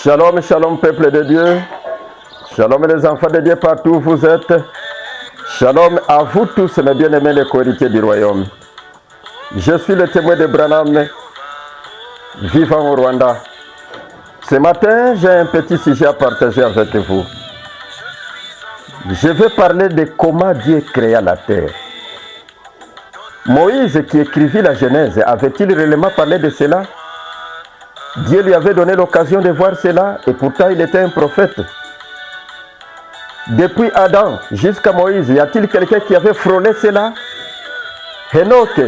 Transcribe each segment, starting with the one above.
Shalom, shalom, peuple de Dieu. Shalom, les enfants de Dieu partout où vous êtes. Shalom à vous tous, mes bien-aimés, les co-héritiers du royaume. Je suis le témoin de Branham, vivant au Rwanda. Ce matin, j'ai un petit sujet à partager avec vous. Je vais parler de comment Dieu créa la terre. Moïse, qui écrivit la Genèse, avait-il réellement parlé de cela? Dieu lui avait donné l'occasion de voir cela et pourtant il était un prophète. Depuis Adam jusqu'à Moïse, y a-t-il quelqu'un qui avait frôlé cela? Enoch,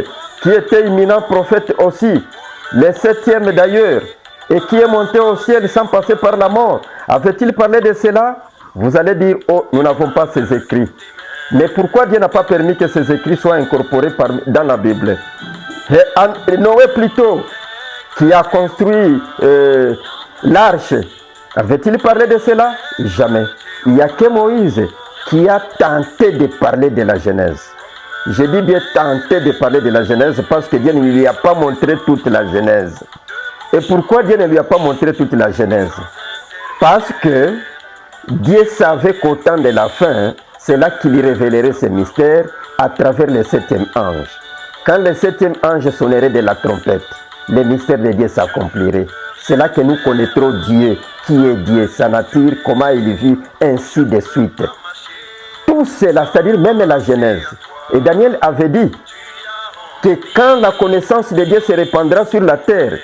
qui était imminent prophète aussi, le 7e d'ailleurs, et qui est monté au ciel sans passer par la mort, avait-il parlé de cela? Vous allez dire, oh, nous n'avons pas ces écrits. Mais pourquoi Dieu n'a pas permis que ces écrits soient incorporés dans la Bible? Et Noé plutôt, qui a construit l'arche, avait-il parlé de cela? Jamais. Il n'y a que Moïse qui a tenté de parler de la Genèse. Je dis bien tenté de parler de la Genèse parce que Dieu ne lui a pas montré toute la Genèse. Et pourquoi Dieu ne lui a pas montré toute la Genèse? Parce que Dieu savait qu'au temps de la fin, c'est là qu'il lui révélerait ses mystères à travers le 7e ange. Quand le 7e ange sonnerait de la trompette, les mystères de Dieu s'accompliraient. C'est là que nous connaîtrons Dieu, qui est Dieu, sa nature, comment il vit, ainsi de suite. Tout cela, c'est-à-dire même la Genèse. Et Daniel avait dit que quand la connaissance de Dieu se répandra sur la terre,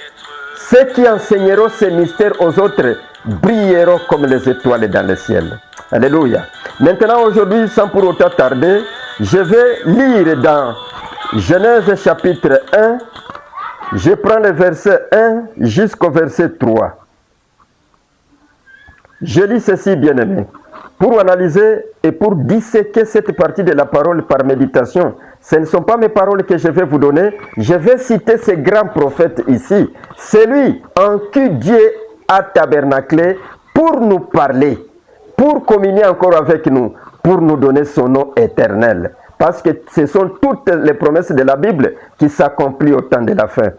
ceux qui enseigneront ces mystères aux autres brilleront comme les étoiles dans le ciel. Alléluia. Maintenant, aujourd'hui, sans pour autant tarder, je vais lire dans Genèse chapitre 1, je prends le verset 1 jusqu'au verset 3. Je lis ceci, bien-aimé, pour analyser et pour disséquer cette partie de la parole par méditation. Ce ne sont pas mes paroles que je vais vous donner. Je vais citer ce grand prophète ici. Celui en qui Dieu a tabernaclé pour nous parler, pour communier encore avec nous, pour nous donner son nom éternel. Parce que ce sont toutes les promesses de la Bible qui s'accomplissent au temps de la fin.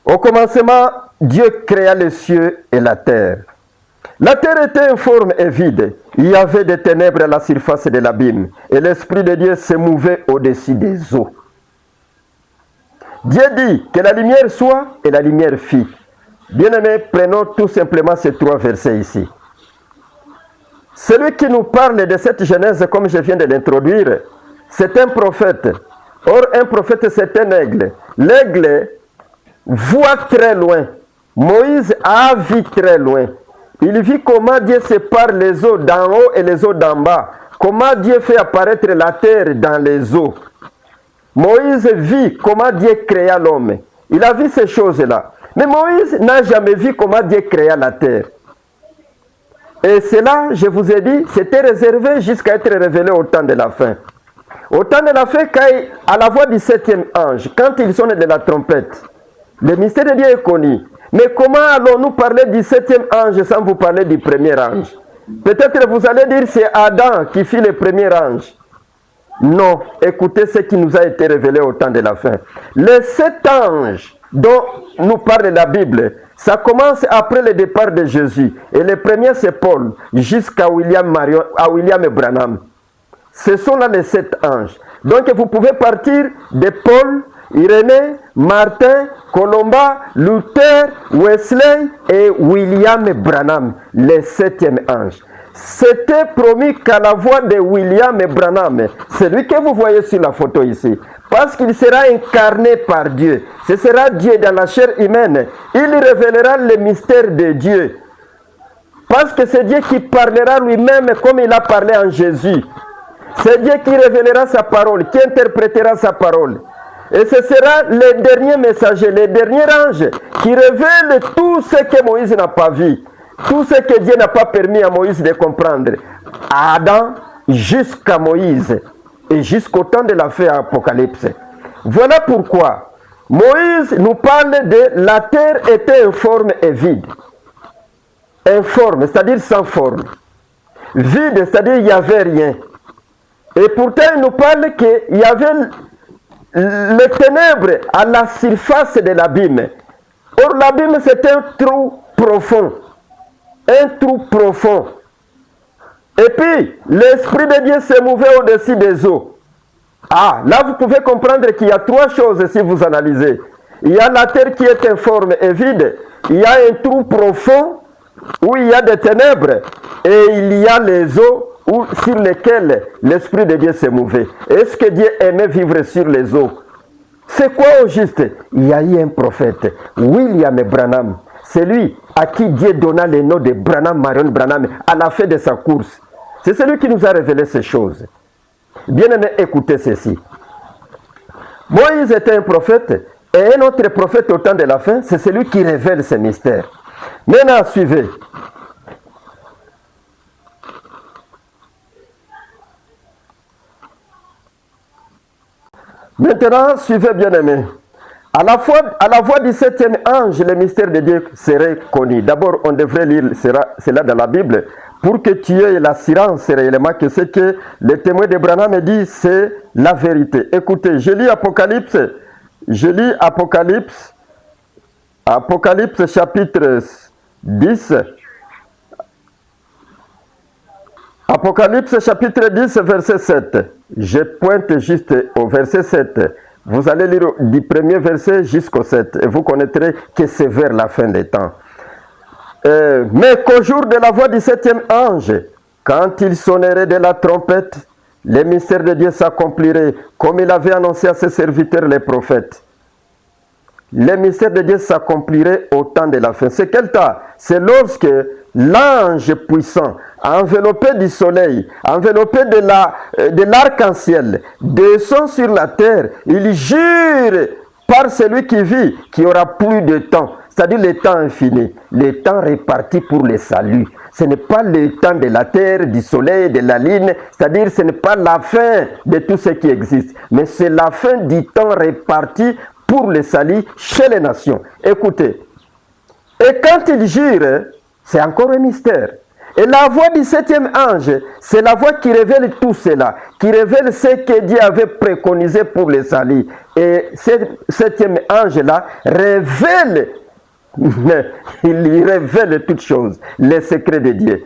Au commencement, Dieu créa les cieux et la terre. La terre était informe et vide. Il y avait des ténèbres à la surface de l'abîme. Et l'Esprit de Dieu se mouvait au-dessus des eaux. Dieu dit que la lumière soit et la lumière fit. Bien-aimés, prenons tout simplement ces trois versets ici. Celui qui nous parle de cette Genèse, comme je viens de l'introduire, c'est un prophète. Or, un prophète, c'est un aigle. L'aigle voit très loin. Moïse a vu très loin. Il vit comment Dieu sépare les eaux d'en haut et les eaux d'en bas. Comment Dieu fait apparaître la terre dans les eaux. Moïse vit comment Dieu créa l'homme. Il a vu ces choses-là. Mais Moïse n'a jamais vu comment Dieu créa la terre. Et cela, je vous ai dit, c'était réservé jusqu'à être révélé au temps de la fin. Au temps de la fin, à la voix du 7e ange, quand il sonne de la trompette, le mystère de Dieu est connu. Mais comment allons-nous parler du 7e ange sans vous parler du premier ange? Peut-être vous allez dire c'est Adam qui fit le premier ange. Non, écoutez ce qui nous a été révélé au temps de la fin. Les 7 anges dont nous parle la Bible, ça commence après le départ de Jésus. Et le premier c'est Paul, jusqu'à William Branham. Ce sont là les 7 anges. Donc vous pouvez partir de Paul, Irénée, Martin, Colomba, Luther, Wesley et William Branham, les 7e anges. C'était promis qu'à la voix de William Branham, celui que vous voyez sur la photo ici, parce qu'il sera incarné par Dieu, ce sera Dieu dans la chair humaine, il révélera le mystère de Dieu. Parce que c'est Dieu qui parlera lui-même comme il a parlé en Jésus. C'est Dieu qui révélera sa parole, qui interprétera sa parole. Et ce sera le dernier messager, le dernier ange qui révèle tout ce que Moïse n'a pas vu. Tout ce que Dieu n'a pas permis à Moïse de comprendre. À Adam jusqu'à Moïse et jusqu'au temps de la fin Apocalypse. Voilà pourquoi Moïse nous parle de la terre était informe et vide. Informe, c'est-à-dire sans forme. Vide, c'est-à-dire il n'y avait rien. Et pourtant il nous parle qu'il y avait les ténèbres à la surface de l'abîme. Or l'abîme c'est un trou profond. un trou profond. Et puis, l'Esprit de Dieu s'est mouvé au-dessus des eaux. Ah, là vous pouvez comprendre qu'il y a trois choses si vous analysez. Il y a la terre qui est informe et vide. Il y a un trou profond où il y a des ténèbres. Et il y a les eaux sur lesquelles l'Esprit de Dieu s'est mouvé. Est-ce que Dieu aimait vivre sur les eaux? C'est quoi au juste? Il y a eu un prophète, William Branham. C'est lui à qui Dieu donna le nom de Branham Marion Branham à la fin de sa course. C'est celui qui nous a révélé ces choses. Bien-aimés, écoutez ceci. Moïse était un prophète et un autre prophète au temps de la fin, c'est celui qui révèle ces mystères. Maintenant, suivez. Maintenant, suivez, bien-aimés. À la voix du septième ange, le mystère de Dieu serait connu. D'abord, on devrait lire cela dans la Bible pour que tu aies l'assurance réellement que ce que le témoin d'Abraham dit, c'est la vérité. Écoutez, je lis Apocalypse. Apocalypse chapitre 10. Apocalypse chapitre 10, verset 7. Je pointe juste au verset 7. Vous allez lire du premier verset jusqu'au 7 et vous connaîtrez que c'est vers la fin des temps. Mais qu'au jour de la voix du septième ange, quand il sonnerait de la trompette, les mystères de Dieu s'accompliraient comme il avait annoncé à ses serviteurs les prophètes. Les mystères de Dieu s'accompliraient au temps de la fin. C'est quel temps? C'est lorsque l'ange puissant, enveloppé du soleil, enveloppé de l'arc-en-ciel, descend sur la terre. Il jure par celui qui vit qu'il n'y aura plus de temps, c'est-à-dire le temps infini, le temps réparti pour le salut. Ce n'est pas le temps de la terre, du soleil, de la lune, c'est-à-dire ce n'est pas la fin de tout ce qui existe, mais c'est la fin du temps réparti pour le salut chez les nations. Écoutez, et quand il jure, c'est encore un mystère. Et la voix du septième ange, c'est la voix qui révèle tout cela, qui révèle ce que Dieu avait préconisé pour le salut. Et ce septième ange-là révèle, il révèle toutes choses, les secrets de Dieu.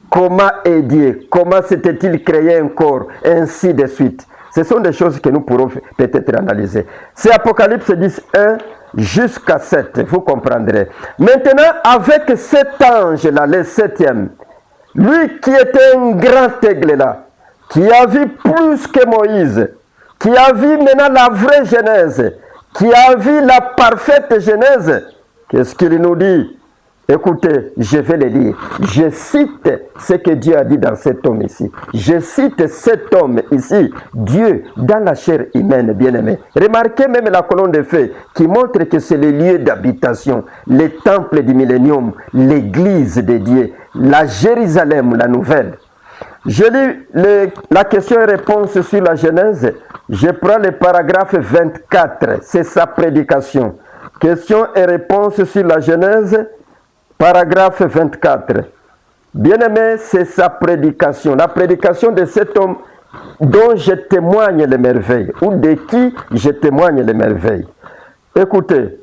Comment est Dieu? Comment s'était-il créé un corps? Ainsi de suite. Ce sont des choses que nous pourrons peut-être analyser. C'est Apocalypse 10, 1 jusqu'à 7, vous comprendrez. Maintenant, avec cet ange-là, le septième, lui qui était un grand aigle là, qui a vu plus que Moïse, qui a vu maintenant la vraie Genèse, qui a vu la parfaite Genèse, qu'est-ce qu'il nous dit? Écoutez, je vais le lire. Je cite ce que Dieu a dit dans cet homme ici. Je cite cet homme ici, Dieu, dans la chair humaine, bien-aimé. Remarquez même la colonne de feu qui montre que c'est le lieu d'habitation, le temple du millénium, l'église de Dieu, la Jérusalem, la nouvelle. Je lis la question et réponse sur la Genèse. Je prends le paragraphe 24, c'est sa prédication. Question et réponse sur la Genèse. Paragraphe 24. Bien-aimé, c'est sa prédication. La prédication de cet homme dont je témoigne les merveilles, ou de qui je témoigne les merveilles. Écoutez,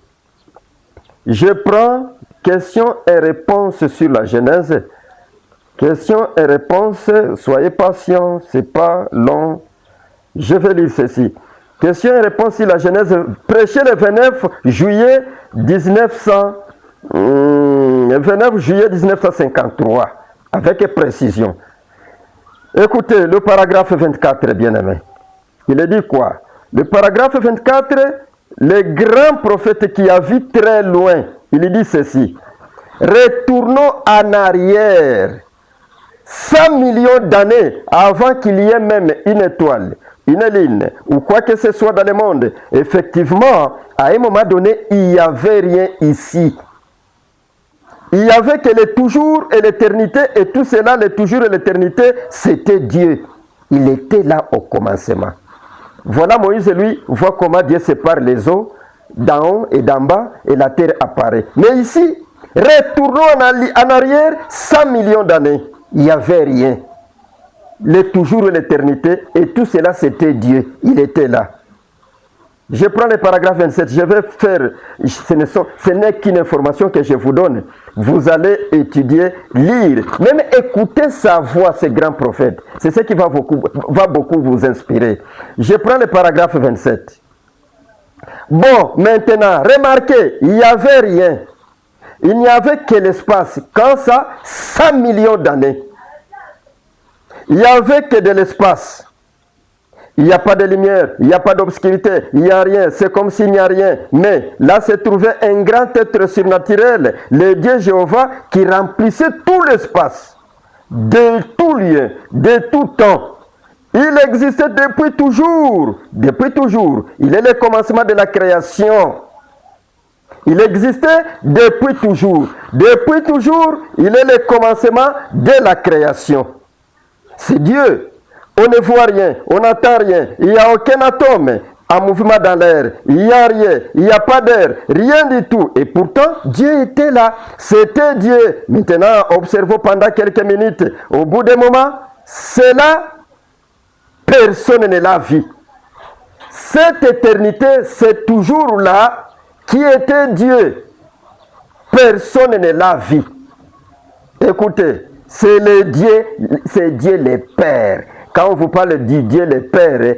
je prends question et réponse sur la Genèse. Question et réponse, soyez patients, c'est pas long. Je vais lire ceci. Question et réponse sur la Genèse, prêché le 29 juillet 29 juillet 1953, avec précision. Écoutez, le paragraphe 24, bien-aimé. Il est dit quoi? Le paragraphe 24, le grand prophète qui a vu très loin, il dit ceci. Retournons en arrière 100 millions d'années avant qu'il y ait même une étoile, une ligne, ou quoi que ce soit dans le monde. Effectivement, à un moment donné, il n'y avait rien ici. Il n'y avait que le toujours et l'éternité, et tout cela, le toujours et l'éternité, c'était Dieu. Il était là au commencement. Voilà, Moïse, lui, voit comment Dieu sépare les eaux d'en haut et d'en bas, et la terre apparaît. Mais ici, retournons en arrière 100 millions d'années. Il n'y avait rien. Le toujours et l'éternité, et tout cela, c'était Dieu. Il était là. Je prends le paragraphe 27, je vais faire, ce n'est qu'une information que je vous donne. Vous allez étudier, lire, même écouter sa voix, ce grand prophète. C'est ce qui va beaucoup vous inspirer. Je prends le paragraphe 27. Bon, maintenant, remarquez, il n'y avait rien. Il n'y avait que l'espace. Quand ça, 100 millions d'années. Il n'y avait que de l'espace. Il n'y a pas de lumière, il n'y a pas d'obscurité, il n'y a rien, c'est comme s'il n'y a rien. Mais là se trouvait un grand être surnaturel, le Dieu Jéhovah, qui remplissait tout l'espace, de tout lieu, de tout temps. Il existait depuis toujours, depuis toujours. Il est le commencement de la création. Il existait depuis toujours. Depuis toujours, il est le commencement de la création. C'est Dieu. On ne voit rien, on n'entend rien, il n'y a aucun atome en mouvement dans l'air, il n'y a rien, il n'y a pas d'air, rien du tout. Et pourtant, Dieu était là, c'était Dieu. Maintenant, observons pendant quelques minutes. Au bout d'un moment, c'est là, personne ne l'a vu. Cette éternité, c'est toujours là, qui était Dieu. Personne ne l'a vu. Écoutez, c'est Dieu le Père. Quand on vous parle du Dieu le Père,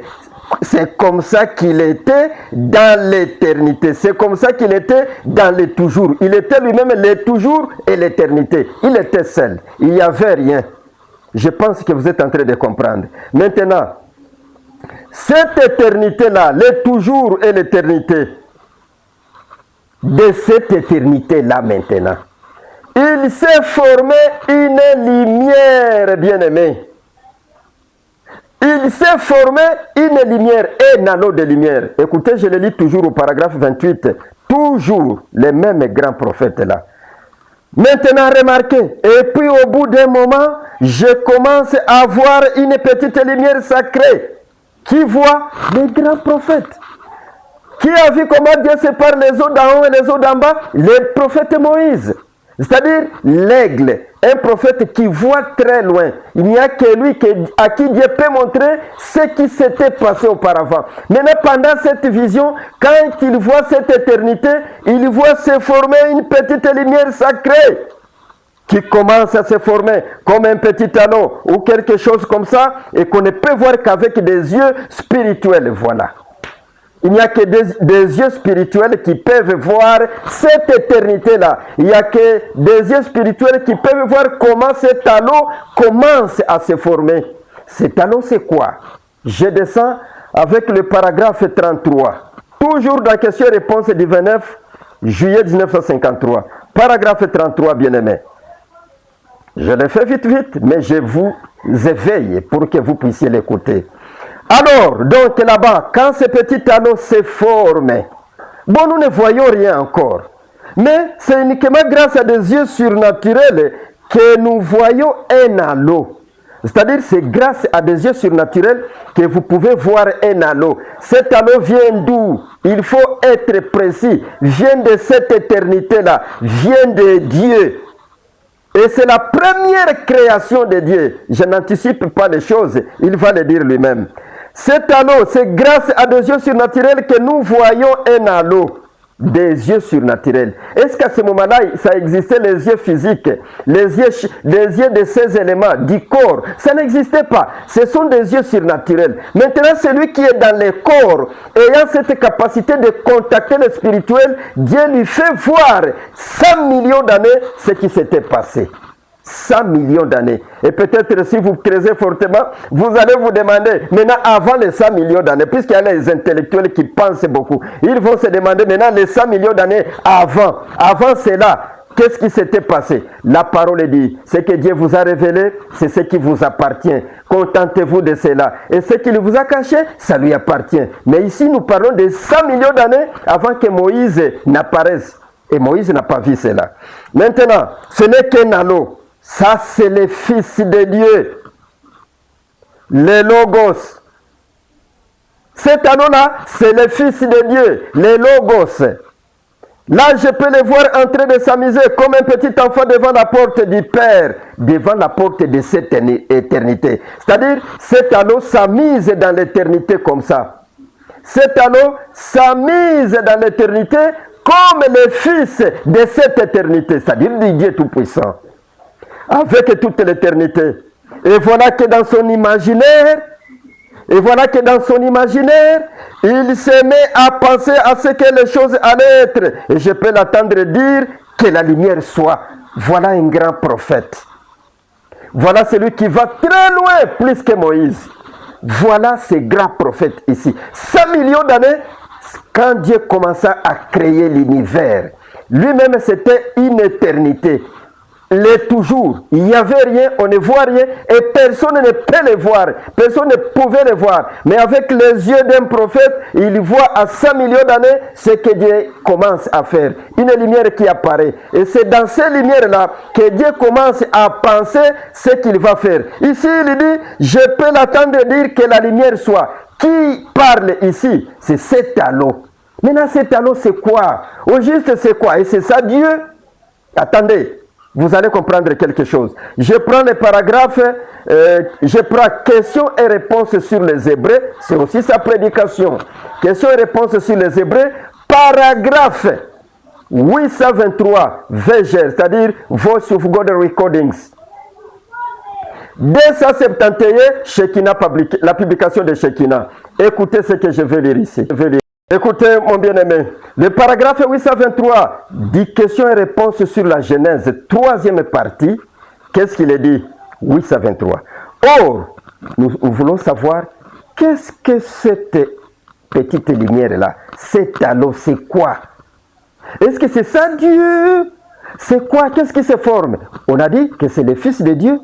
c'est comme ça qu'il était dans l'éternité. C'est comme ça qu'il était dans le toujours. Il était lui-même le toujours et l'éternité. Il était seul. Il n'y avait rien. Je pense que vous êtes en train de comprendre. Maintenant, cette éternité-là, le toujours et l'éternité, de cette éternité-là maintenant, il s'est formé une lumière, bien-aimée. Il s'est formé une lumière, un anneau de lumière. Écoutez, je le lis toujours au paragraphe 28. Toujours les mêmes grands prophètes là. Maintenant, remarquez. Et puis au bout d'un moment, je commence à voir une petite lumière sacrée qui voit les grands prophètes. Qui a vu comment Dieu sépare les eaux d'en haut et les eaux d'en bas? Le prophète Moïse. C'est-à-dire l'aigle, un prophète qui voit très loin. Il n'y a que lui à qui Dieu peut montrer ce qui s'était passé auparavant. Maintenant, pendant cette vision, quand il voit cette éternité, il voit se former une petite lumière sacrée qui commence à se former comme un petit anneau ou quelque chose comme ça et qu'on ne peut voir qu'avec des yeux spirituels. Voilà. Il n'y a que des yeux spirituels qui peuvent voir cette éternité-là. Il n'y a que des yeux spirituels qui peuvent voir comment cet anneau commence à se former. Cet anneau, c'est quoi? Je descends avec le paragraphe 33. Toujours dans question-réponse du 29 juillet 1953. Paragraphe 33, bien-aimé. Je le fais vite, mais je vous éveille pour que vous puissiez l'écouter. Alors, donc là-bas, quand ce petit anneau se forme, bon, nous ne voyons rien encore. Mais c'est uniquement grâce à des yeux surnaturels que nous voyons un anneau. C'est-à-dire, c'est grâce à des yeux surnaturels que vous pouvez voir un anneau. Cet anneau vient d'où? Il faut être précis. Vient de cette éternité-là. Vient de Dieu. Et c'est la première création de Dieu. Je n'anticipe pas les choses. Il va le dire lui-même. Cet anneau, c'est grâce à des yeux surnaturels que nous voyons un anneau. Des yeux surnaturels. Est-ce qu'à ce moment-là, ça existait les yeux physiques, les yeux de ces éléments, du corps? Ça n'existait pas. Ce sont des yeux surnaturels. Maintenant, celui qui est dans le corps, ayant cette capacité de contacter le spirituel, Dieu lui fait voir 100 millions d'années ce qui s'était passé. 100 millions d'années. Et peut-être si vous creusez fortement, vous allez vous demander, maintenant avant les 100 millions d'années, puisqu'il y a les intellectuels qui pensent beaucoup, ils vont se demander maintenant les 100 millions d'années avant cela, qu'est-ce qui s'était passé? La parole dit, ce que Dieu vous a révélé, c'est ce qui vous appartient. Contentez-vous de cela. Et ce qu'il vous a caché, ça lui appartient. Mais ici, nous parlons de 100 millions d'années avant que Moïse n'apparaisse. Et Moïse n'a pas vu cela. Maintenant, ce n'est qu'un anneau. Ça, c'est le Fils de Dieu, le Logos. Cet anneau-là, c'est le Fils de Dieu, le Logos. Là, je peux le voir en train de s'amuser comme un petit enfant devant la porte du Père, devant la porte de cette éternité. C'est-à-dire, cet anneau s'amuse dans l'éternité comme ça. cet anneau s'amise dans l'éternité comme le Fils de cette éternité, c'est-à-dire du Dieu Tout-Puissant, avec toute l'éternité. Et voilà que dans son imaginaire, il se met à penser à ce que les choses allaient être. Et je peux l'attendre dire que la lumière soit. Voilà un grand prophète. Voilà celui qui va très loin, plus que Moïse. Voilà ce grand prophète ici. 100 millions d'années, quand Dieu commença à créer l'univers, lui-même c'était une éternité. Les toujours, il n'y avait rien, on ne voit rien et personne ne peut le voir, personne ne pouvait le voir. Mais avec les yeux d'un prophète, il voit à 100 millions d'années ce que Dieu commence à faire. Une lumière qui apparaît. Et c'est dans ces lumières-là que Dieu commence à penser ce qu'il va faire. Ici, il dit, je peux l'attendre dire que la lumière soit. Qui parle ici? C'est cet anneau. Maintenant, cet anneau, c'est quoi? Au juste, c'est quoi? Et c'est ça Dieu? Attendez. Vous allez comprendre quelque chose. Je prends les paragraphes, je prends questions et réponses sur les Hébreux. C'est aussi sa prédication. Questions et réponses sur les Hébreux. Paragraphe 823 VG, c'est-à-dire Voice of God Recordings. 271, Shekinah, la publication de Shekinah. Écoutez ce que je vais lire ici. Écoutez, mon bien-aimé, le paragraphe 823 dit questions et réponses sur la Genèse, troisième partie. Qu'est-ce qu'il est dit? 823. Or, nous voulons savoir qu'est-ce que cette petite lumière-là, cet halo, c'est quoi? Est-ce que c'est ça Dieu? C'est quoi? Qu'est-ce qui se forme? On a dit que c'est le Fils de Dieu.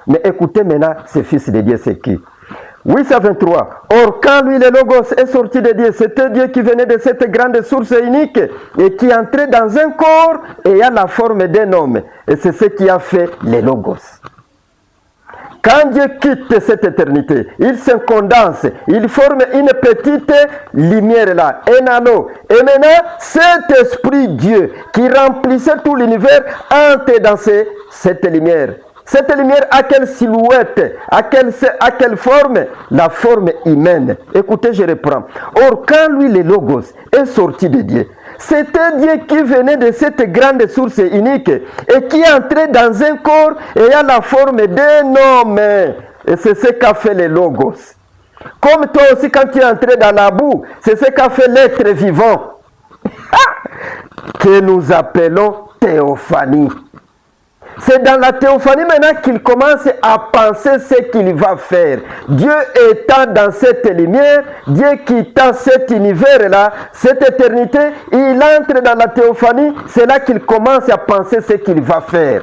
Mais écoutez maintenant, ce Fils de Dieu, c'est qui? 823. Or, quand lui, le Logos, est sorti de Dieu, c'était Dieu qui venait de cette grande source unique et qui entrait dans un corps ayant la forme d'un homme. Et c'est ce qui a fait le Logos. Quand Dieu quitte cette éternité, il se condense, il forme une petite lumière là, un anneau. Et maintenant, cet esprit Dieu qui remplissait tout l'univers entre dans cette lumière. Cette lumière a quelle silhouette? À quelle forme? La forme humaine. Écoutez, je reprends. Or, quand lui, le Logos, est sorti de Dieu, c'était Dieu qui venait de cette grande source unique et qui entrait dans un corps ayant la forme d'un homme. Et c'est ce qu'a fait le Logos. Comme toi aussi, quand tu es entré dans la boue, c'est ce qu'a fait l'être vivant. Que nous appelons théophanie. C'est dans la théophanie maintenant qu'il commence à penser ce qu'il va faire. Dieu étant dans cette lumière, Dieu quittant cet univers-là, cette éternité, il entre dans la théophanie, c'est là qu'il commence à penser ce qu'il va faire.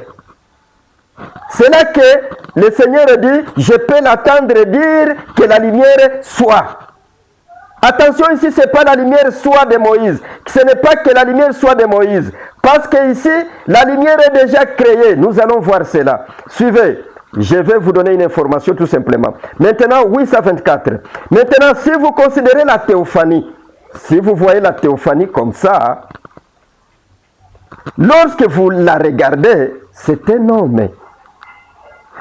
C'est là que le Seigneur dit, je peux l'attendre dire que la lumière soit. Attention ici, ce n'est pas la lumière soit de Moïse. Ce n'est pas que la lumière soit de Moïse. Parce que ici, la lumière est déjà créée. Nous allons voir cela. Suivez. Je vais vous donner une information tout simplement. Maintenant, 824. Maintenant, si vous considérez la théophanie, si vous voyez la théophanie comme ça, lorsque vous la regardez, c'est un homme.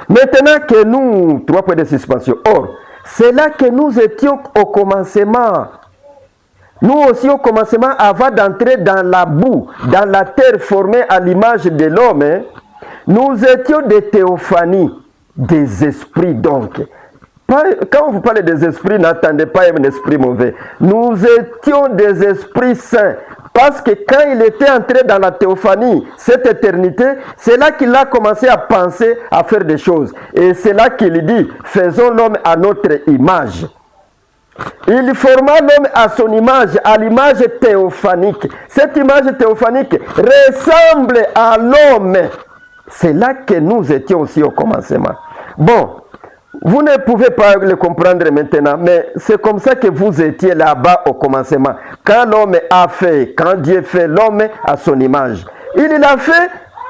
Maintenant que nous, 3 points de suspension. Or, c'est là que nous étions au commencement. Nous aussi au commencement, avant d'entrer dans la boue, dans la terre formée à l'image de l'homme, nous étions des théophanies, des esprits donc. Quand on vous parle des esprits, n'attendez pas un esprit mauvais. Nous étions des esprits saints. Parce que quand il était entré dans la théophanie, cette éternité, c'est là qu'il a commencé à penser à faire des choses. Et c'est là qu'il dit, faisons l'homme à notre image. Il forma l'homme à son image, à l'image théophanique. Cette image théophanique ressemble à l'homme. C'est là que nous étions aussi au commencement. Bon, vous ne pouvez pas le comprendre maintenant, mais c'est comme ça que vous étiez là-bas au commencement. Quand l'homme a fait, quand Dieu fait l'homme à son image, il a fait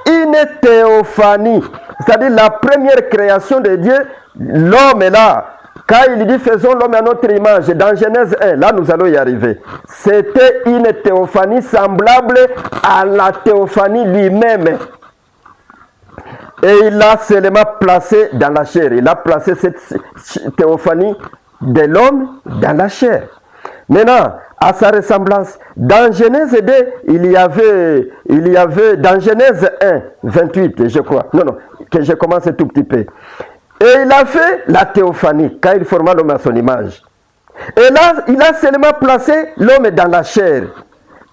une théophanie. C'est-à-dire la première création de Dieu, l'homme est là. Quand il dit faisons l'homme à notre image, dans Genèse 1, là nous allons y arriver. C'était une théophanie semblable à la théophanie lui-même. Et il l'a seulement placé dans la chair. Il a placé cette théophanie de l'homme dans la chair. Maintenant, à sa ressemblance, dans Genèse 2, il y avait dans Genèse 1, 28, je crois. Non, que je commence un tout petit peu. Et il a fait la théophanie, quand il forma l'homme à son image. Et là, il a seulement placé l'homme dans la chair.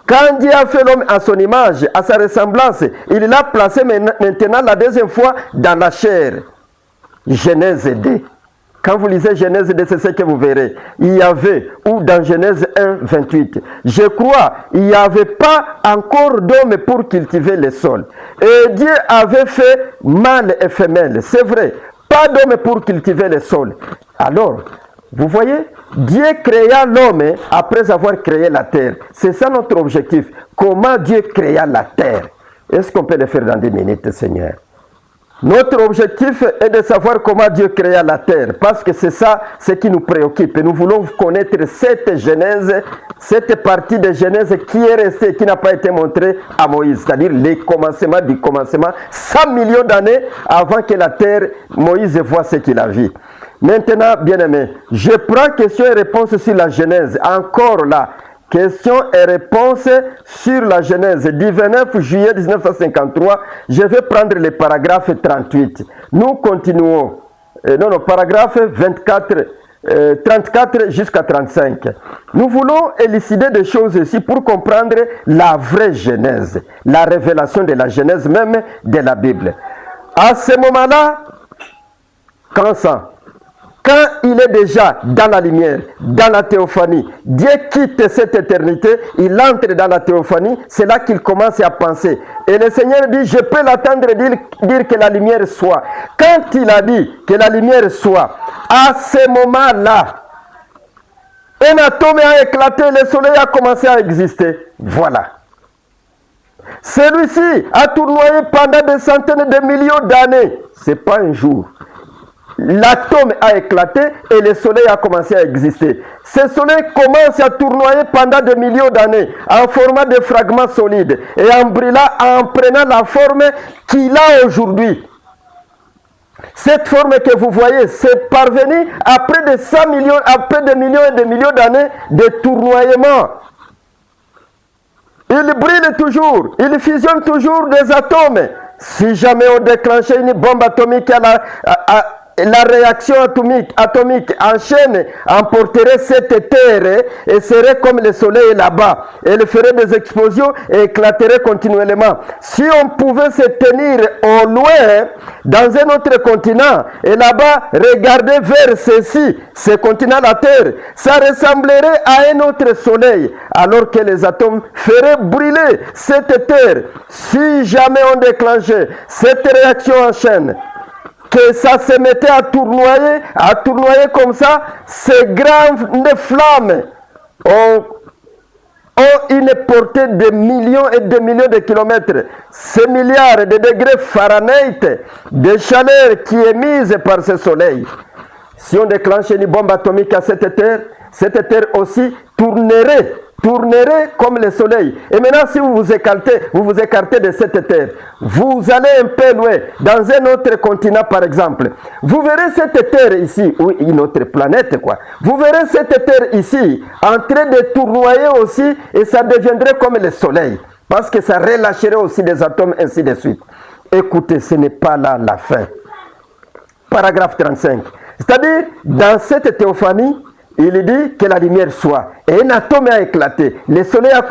Quand Dieu a fait l'homme à son image, à sa ressemblance, il l'a placé maintenant la deuxième fois dans la chair. Genèse 2. Quand vous lisez Genèse 2, c'est ce que vous verrez. Il y avait, ou dans Genèse 1, 28, je crois, il n'y avait pas encore d'homme pour cultiver le sol. Et Dieu avait fait mâle et femelle, c'est vrai. Pas d'homme pour cultiver le sol. Alors, vous voyez, Dieu créa l'homme après avoir créé la terre. C'est ça notre objectif. Comment Dieu créa la terre? Est-ce qu'on peut le faire dans 10 minutes, Seigneur? Notre objectif est de savoir comment Dieu créa la terre, parce que c'est ça ce qui nous préoccupe. Et nous voulons connaître cette Genèse, cette partie de Genèse qui est restée, qui n'a pas été montrée à Moïse, c'est-à-dire les commencements du commencement, 100 millions d'années avant que la terre, Moïse voit ce qu'il a vu. Maintenant, bien-aimés, je prends question et réponse sur la Genèse, encore là. Questions et réponses sur la Genèse du 29 juillet 1953. Je vais prendre le paragraphe 38. Nous continuons. Paragraphe 34 jusqu'à 35. Nous voulons élucider des choses ici pour comprendre la vraie Genèse, la révélation de la Genèse même de la Bible. À ce moment-là, quand il est déjà dans la lumière, dans la théophanie, Dieu quitte cette éternité, il entre dans la théophanie, c'est là qu'il commence à penser. Et le Seigneur dit, je peux l'attendre dire que la lumière soit. Quand il a dit que la lumière soit, à ce moment-là, un atome a éclaté, le soleil a commencé à exister. Voilà. Celui-ci a tournoyé pendant des centaines de millions d'années. Ce n'est pas un jour. L'atome a éclaté et le soleil a commencé à exister. Ce soleil commence à tournoyer pendant des millions d'années en format de fragments solides et en brillant, en prenant la forme qu'il a aujourd'hui. Cette forme que vous voyez, c'est parvenu après des 100 millions, après des millions et des millions d'années de tournoiement. Il brille toujours, il fusionne toujours des atomes. Si jamais on déclenchait une bombe atomique la réaction atomique en chaîne emporterait cette terre et serait comme le soleil là-bas. Elle ferait des explosions et éclaterait continuellement. Si on pouvait se tenir au loin dans un autre continent et là-bas regarder vers ce continent, la Terre, ça ressemblerait à un autre soleil alors que les atomes feraient brûler cette terre. Si jamais on déclenchait cette réaction en chaîne, que ça se mettait à tournoyer comme ça, ces grandes flammes ont une portée de millions et de millions de kilomètres. Ces milliards de degrés Fahrenheit de chaleur qui est mise par ce soleil. Si on déclenche une bombe atomique à cette terre aussi tournerait comme le soleil. Et maintenant, si vous vous écartez de cette terre, vous allez un peu loin, dans un autre continent par exemple. Vous verrez cette terre ici, ou une autre planète quoi. Vous verrez cette terre ici, en train de tournoyer aussi, et ça deviendrait comme le soleil. Parce que ça relâcherait aussi des atomes, ainsi de suite. Écoutez, ce n'est pas là la fin. Paragraphe 35. C'est-à-dire, dans cette théophanie, il dit que la lumière soit. Et un atome a éclaté. Le soleil a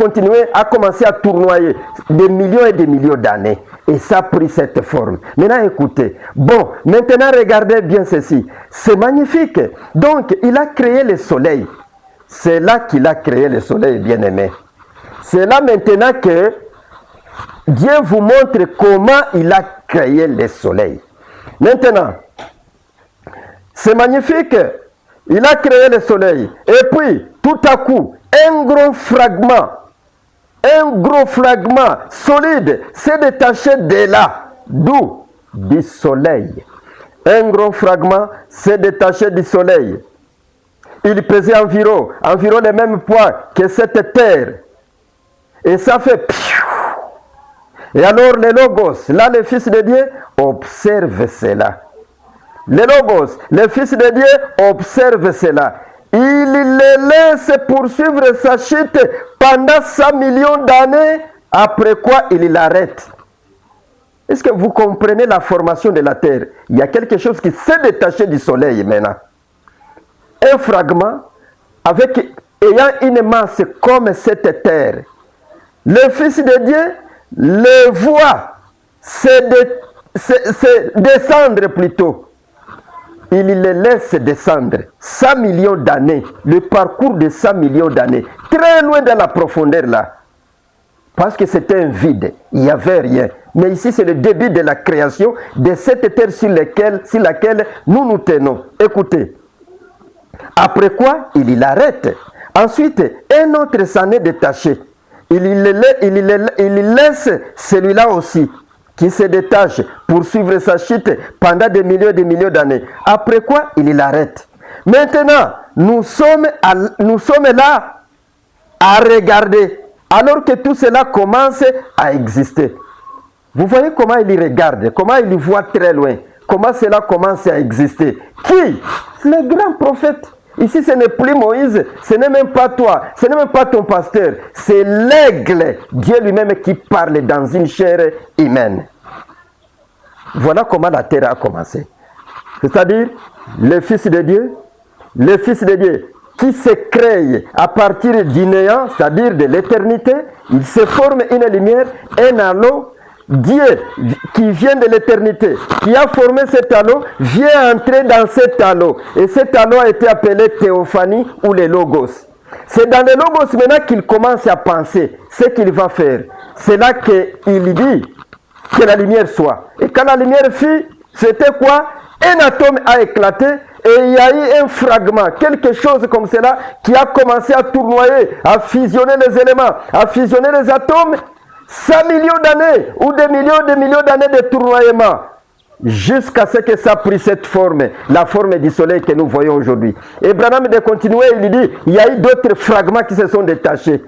commencé à tournoyer des millions et des millions d'années. Et ça a pris cette forme. Maintenant, écoutez. Bon, maintenant, regardez bien ceci. C'est magnifique. Donc, il a créé le soleil. C'est là qu'il a créé le soleil, bien-aimé. C'est là maintenant que Dieu vous montre comment il a créé le soleil. Maintenant, c'est magnifique. Il a créé le soleil. Et puis, tout à coup, un gros fragment solide s'est détaché de là. D'où? Du soleil. Un gros fragment s'est détaché du soleil. Il pesait environ le même poids que cette terre. Et ça fait... Et alors le Logos, là le Fils de Dieu, observe cela. Le Logos, le Fils de Dieu, observe cela. il les laisse poursuivre sa chute pendant 100 millions d'années, après quoi il l'arrête. Est-ce que vous comprenez la formation de la terre? Il y a quelque chose qui s'est détaché du soleil maintenant. Un fragment ayant une masse comme cette terre. Le Fils de Dieu le voit descendre plutôt. Il les laisse descendre 100 millions d'années, le parcours de 100 millions d'années, très loin dans la profondeur là. Parce que c'était un vide, il n'y avait rien. Mais ici, c'est le début de la création de cette terre sur laquelle nous nous tenons. Écoutez. Après quoi, il l'arrête. Ensuite, un autre s'en est détaché. Il laisse celui-là aussi, qui se détache pour suivre sa chute pendant des millions d'années. Après quoi, il l'arrête. Maintenant, nous sommes là à regarder, alors que tout cela commence à exister. Vous voyez comment il regarde, comment il voit très loin, comment cela commence à exister. Qui? Le grand prophète. Ici, ce n'est plus Moïse, ce n'est même pas toi, ce n'est même pas ton pasteur. C'est l'aigle, Dieu lui-même qui parle dans une chair humaine. Voilà comment la terre a commencé. C'est-à-dire, le Fils de Dieu qui se crée à partir du néant, c'est-à-dire de l'éternité, il se forme une lumière, un halo. Dieu qui vient de l'éternité, qui a formé cet halo, vient entrer dans cet halo. Et cet halo a été appelé théophanie ou le logos. C'est dans le logos maintenant qu'il commence à penser ce qu'il va faire. C'est là qu'il dit que la lumière soit. Et quand la lumière fut, c'était quoi? Un atome a éclaté et il y a eu un fragment, quelque chose comme cela, qui a commencé à tournoyer, à fusionner les éléments, à fusionner les atomes. 100 millions d'années ou des millions d'années de tournoiement jusqu'à ce que ça prit cette forme, la forme du soleil que nous voyons aujourd'hui. Et Branham de continuer, il dit, il y a eu d'autres fragments qui se sont détachés.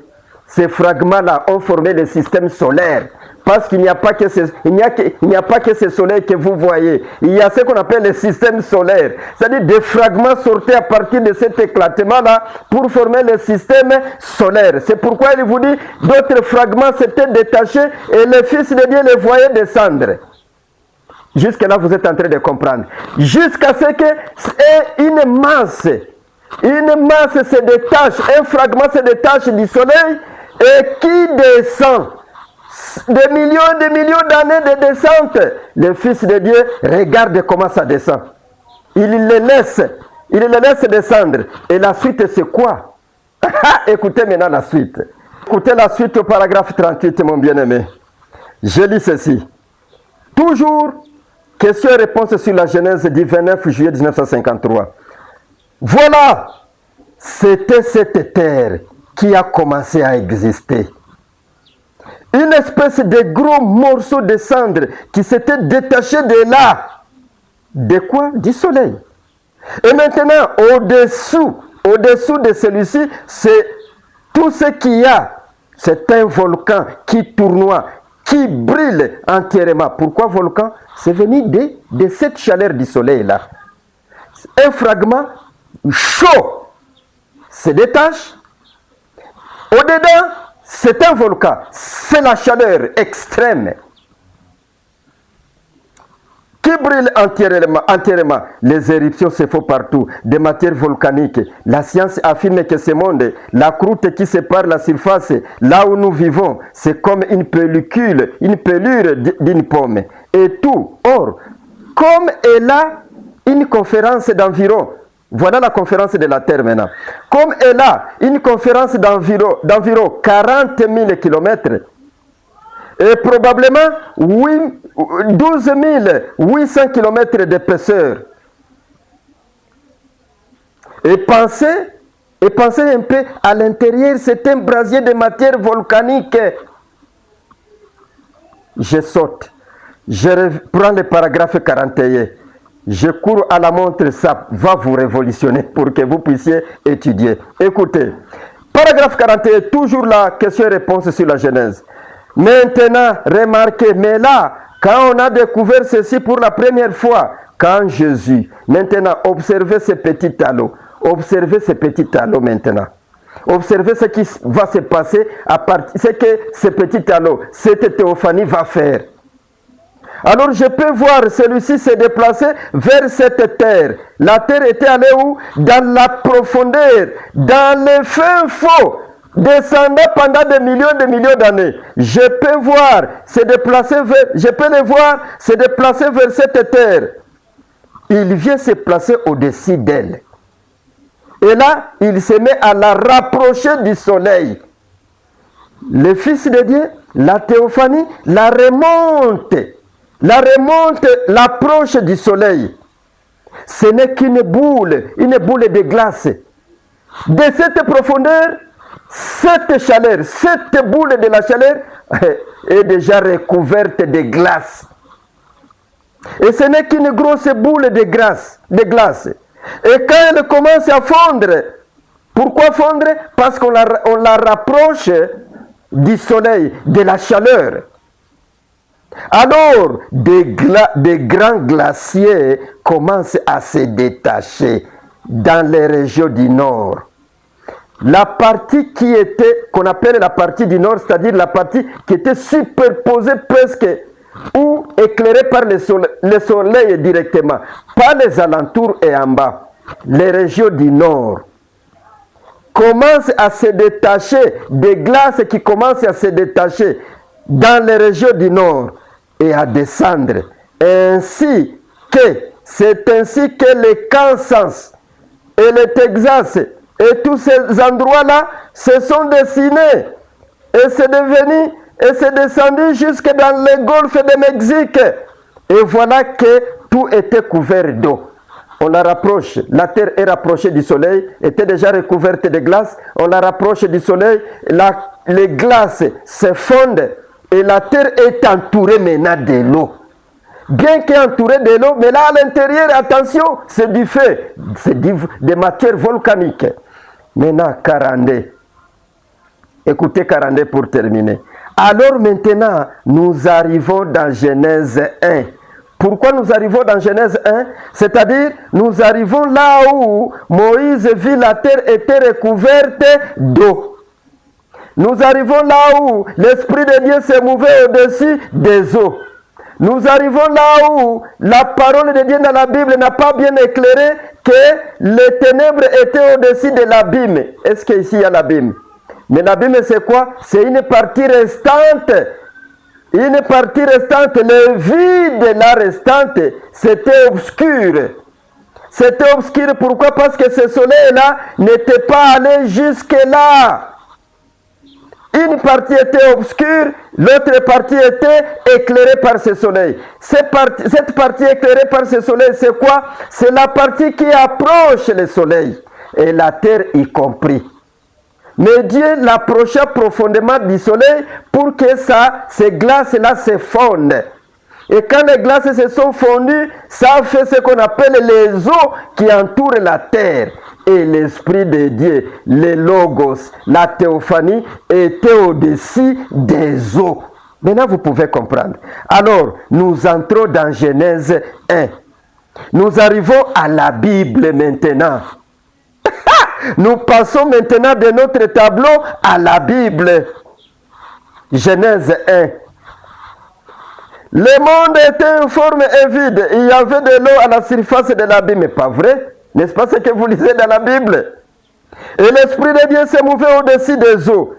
Ces fragments-là ont formé le système solaire. Parce qu'il n'y a pas que ce soleil que vous voyez. Il y a ce qu'on appelle le système solaire. C'est-à-dire des fragments sortaient à partir de cet éclatement-là pour former le système solaire. C'est pourquoi il vous dit, d'autres fragments s'étaient détachés et le Fils de Dieu les voyait descendre. Jusque-là, vous êtes en train de comprendre. Jusqu'à ce qu'une masse se détache, un fragment se détache du soleil et qui descend. Des millions d'années de descente. Le Fils de Dieu regarde comment ça descend. Il les laisse descendre. Et la suite, c'est quoi? Écoutez maintenant la suite. Écoutez la suite au paragraphe 38, mon bien-aimé. Je lis ceci. Toujours, question et réponse sur la Genèse du 29 juillet 1953. Voilà, c'était cette terre qui a commencé à exister. Une espèce de gros morceau de cendre qui s'était détaché de là. De quoi? Du soleil. Et maintenant, au-dessous de celui-ci, c'est tout ce qu'il y a. C'est un volcan qui tournoie, qui brille entièrement. Pourquoi volcan? C'est venu de cette chaleur du soleil-là. Un fragment chaud se détache. Au-dedans, c'est un volcan, c'est la chaleur extrême qui brûle entièrement. Les éruptions se font partout, des matières volcaniques. La science affirme que ce monde, la croûte qui sépare la surface, là où nous vivons, c'est comme une pellicule, une pelure d'une pomme. Et tout. Or, comme elle a une conférence d'environ, voilà la conférence de la Terre maintenant. Comme elle a une conférence d'environ 40 000 km et probablement 12 800 km d'épaisseur. Et pensez un peu à l'intérieur, c'est un brasier de matière volcanique. Je saute. Je reprends le paragraphe 41. Je cours à la montre, ça va vous révolutionner pour que vous puissiez étudier. Écoutez, paragraphe 41, toujours la question-réponse sur la Genèse. Maintenant, remarquez, mais là, quand on a découvert ceci pour la première fois, quand Jésus, maintenant, observez ce petit halo, Observez ce petit talon maintenant. Observez ce qui va se passer ce que ce petit talon, cette théophanie va faire. Alors je peux voir celui-ci se déplacer vers cette terre. La terre était allée où? Dans la profondeur, dans le fin fond, descendant pendant des millions d'années. Je peux le voir se déplacer vers cette terre. Il vient se placer au-dessus d'elle. Et là, il se met à la rapprocher du soleil. Le Fils de Dieu, la théophanie, la remonte, l'approche du soleil. Ce n'est qu'une boule de glace. De cette profondeur, cette boule de la chaleur est déjà recouverte de glace. Et ce n'est qu'une grosse boule de glace. Et quand elle commence à fondre, pourquoi fondre? Parce qu'on la rapproche du soleil, de la chaleur. Alors, des grands glaciers commencent à se détacher dans les régions du nord. La partie qu'on appelle la partie du nord, c'est-à-dire la partie qui était superposée presque ou éclairée par le soleil directement, pas les alentours et en bas. Les régions du nord commencent à se détacher, des glaces qui commencent à se détacher dans les régions du nord et à descendre. C'est ainsi que le Kansas et le Texas et tous ces endroits-là se sont dessinés et c'est descendu jusque dans le golfe du Mexique. Et voilà que tout était couvert d'eau. On la rapproche, la terre est rapprochée du soleil, était déjà recouverte de glace, on la rapproche du soleil, les glaces se fondent et la terre est entourée maintenant de l'eau. Bien qu'entourée de l'eau, mais là à l'intérieur, attention, c'est du feu, c'est des matières volcaniques. Maintenant, 42. Écoutez 42 pour terminer. Alors maintenant, nous arrivons dans Genèse 1. Pourquoi nous arrivons dans Genèse 1? C'est-à-dire, nous arrivons là où Moïse vit la terre était recouverte d'eau. Nous arrivons là où l'Esprit de Dieu s'est mouvé au-dessus des eaux. Nous arrivons là où la parole de Dieu dans la Bible n'a pas bien éclairé que les ténèbres étaient au-dessus de l'abîme. Est-ce qu'ici il y a l'abîme? Mais l'abîme c'est quoi? C'est une partie restante. Une partie restante, le vide là restante, c'était obscur. C'était obscur, pourquoi? Parce que ce soleil-là n'était pas allé jusque-là. Une partie était obscure, l'autre partie était éclairée par ce soleil. Cette partie éclairée par ce soleil, c'est quoi? C'est la partie qui approche le soleil, et la terre y compris. Mais Dieu l'approcha profondément du soleil pour que ces glaces-là se fondent. Et quand les glaces se sont fondues, ça fait ce qu'on appelle les eaux qui entourent la terre. Et l'Esprit de Dieu, le Logos, la théophanie, était au-dessus des eaux. Maintenant, vous pouvez comprendre. Alors, nous entrons dans Genèse 1. Nous arrivons à la Bible maintenant. Nous passons maintenant de notre tableau à la Bible. Genèse 1. Le monde était informe et vide. Il y avait de l'eau à la surface de l'abîme. Pas vrai? N'est-ce pas ce que vous lisez dans la Bible? Et l'Esprit de Dieu s'est mouvé au-dessus des eaux.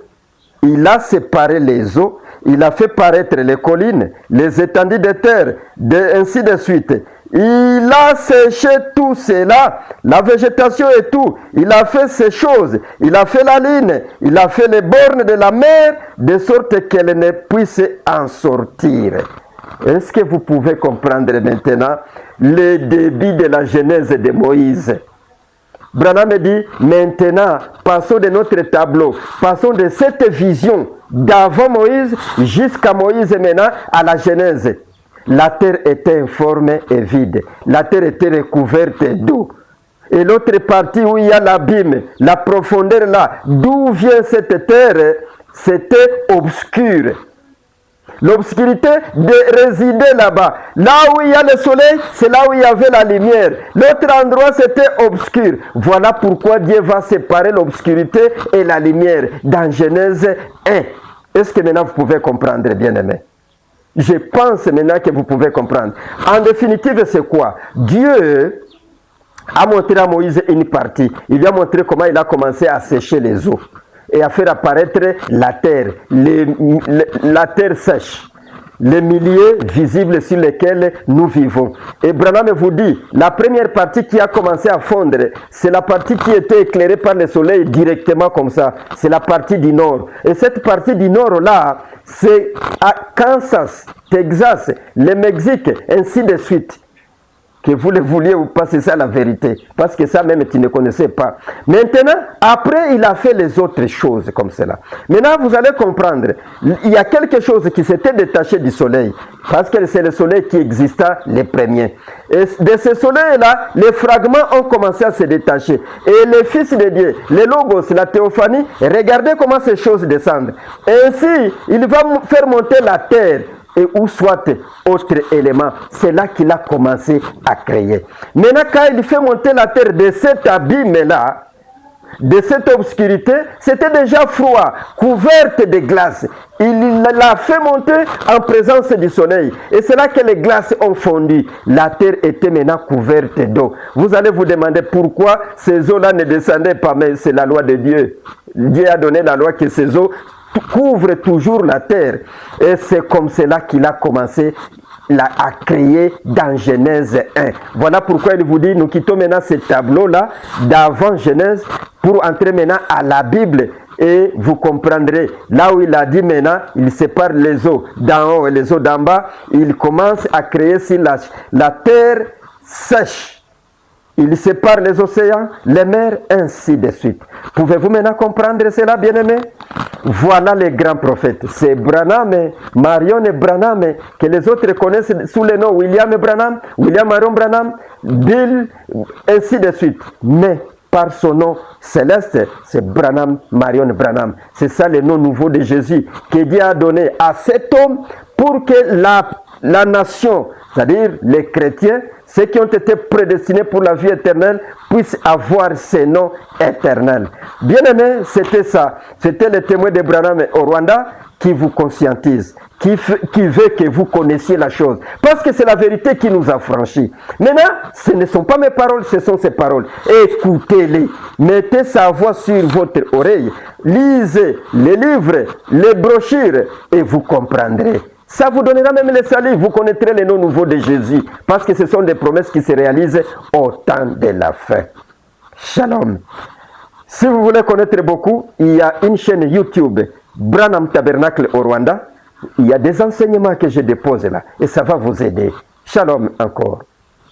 Il a séparé les eaux. Il a fait paraître les collines, les étendues de terre, ainsi de suite. Il a séché tout cela, la végétation et tout. Il a fait ces choses. Il a fait la ligne. Il a fait les bornes de la mer, de sorte qu'elle ne puisse en sortir. Est-ce que vous pouvez comprendre maintenant le début de la genèse de Moïse? Branham dit, maintenant, passons de notre tableau, passons de cette vision d'avant Moïse jusqu'à Moïse maintenant à la genèse. La terre était informe et vide. La terre était recouverte d'eau. Et l'autre partie où il y a l'abîme, la profondeur là, d'où vient cette terre, c'était obscur. l'obscurité de résider là-bas. Là où il y a le soleil, c'est là où il y avait la lumière. L'autre endroit, c'était obscur. Voilà pourquoi Dieu va séparer l'obscurité et la lumière dans Genèse 1. Est-ce que maintenant vous pouvez comprendre, bien-aimés? Je pense maintenant que vous pouvez comprendre. En définitive, c'est quoi? Dieu a montré à Moïse une partie. Il lui a montré comment il a commencé à sécher les eaux et à faire apparaître la terre, la terre sèche, les milieux visibles sur lesquels nous vivons. Et Branham vous dit, la première partie qui a commencé à fondre, c'est la partie qui était éclairée par le soleil directement comme ça. C'est la partie du nord. Et cette partie du nord-là, c'est à Kansas, Texas, le Mexique, ainsi de suite. Que vous le vouliez ou pas, c'est ça la vérité. Parce que ça même, tu ne connaissais pas. Maintenant, après, il a fait les autres choses comme cela. Maintenant, vous allez comprendre. Il y a quelque chose qui s'était détaché du soleil. Parce que c'est le soleil qui exista les premiers. Et de ce soleil-là, les fragments ont commencé à se détacher. Et les fils de Dieu, les logos, la théophanie, regardez comment ces choses descendent. Et ainsi, il va faire monter la terre. Et ou soit autre élément, c'est là qu'il a commencé à créer. Maintenant, quand il fait monter la terre de cet abîme-là, de cette obscurité, c'était déjà froid, couverte de glace. Il l'a fait monter en présence du soleil. Et c'est là que les glaces ont fondu. La terre était maintenant couverte d'eau. Vous allez vous demander pourquoi ces eaux-là ne descendaient pas, mais c'est la loi de Dieu. Dieu a donné la loi que ces eaux couvre toujours la terre. Et c'est comme cela qu'il a commencé à créer dans Genèse 1. Voilà pourquoi il vous dit, nous quittons maintenant ce tableau-là d'avant Genèse pour entrer maintenant à la Bible. Et vous comprendrez, là où il a dit maintenant, il sépare les eaux d'en haut et les eaux d'en bas. Il commence à créer sur la terre sèche. Il sépare les océans, les mers, ainsi de suite. Pouvez-vous maintenant comprendre cela, bien-aimés? Voilà les grands prophètes. C'est Branham, Marion Branham, que les autres connaissent sous le nom William Branham, William Marion Branham, Bill, ainsi de suite. Mais par son nom céleste, c'est Branham, Marion Branham. C'est ça le nom nouveau de Jésus que Dieu a donné à cet homme pour que la nation, c'est-à-dire les chrétiens, ceux qui ont été prédestinés pour la vie éternelle, puissent avoir ces noms éternels. Bien aimé, c'était ça. C'était le témoin de Branham au Rwanda qui vous conscientise, qui veut que vous connaissiez la chose. Parce que c'est la vérité qui nous a franchis. Maintenant, ce ne sont pas mes paroles, ce sont ses paroles. Écoutez-les. Mettez sa voix sur votre oreille. Lisez les livres, les brochures et vous comprendrez. Ça vous donnera même le salut. Vous connaîtrez les noms nouveaux de Jésus. Parce que ce sont des promesses qui se réalisent au temps de la fin. Shalom. Si vous voulez connaître beaucoup, il y a une chaîne YouTube, Branham Tabernacle au Rwanda. Il y a des enseignements que je dépose là. Et ça va vous aider. Shalom encore.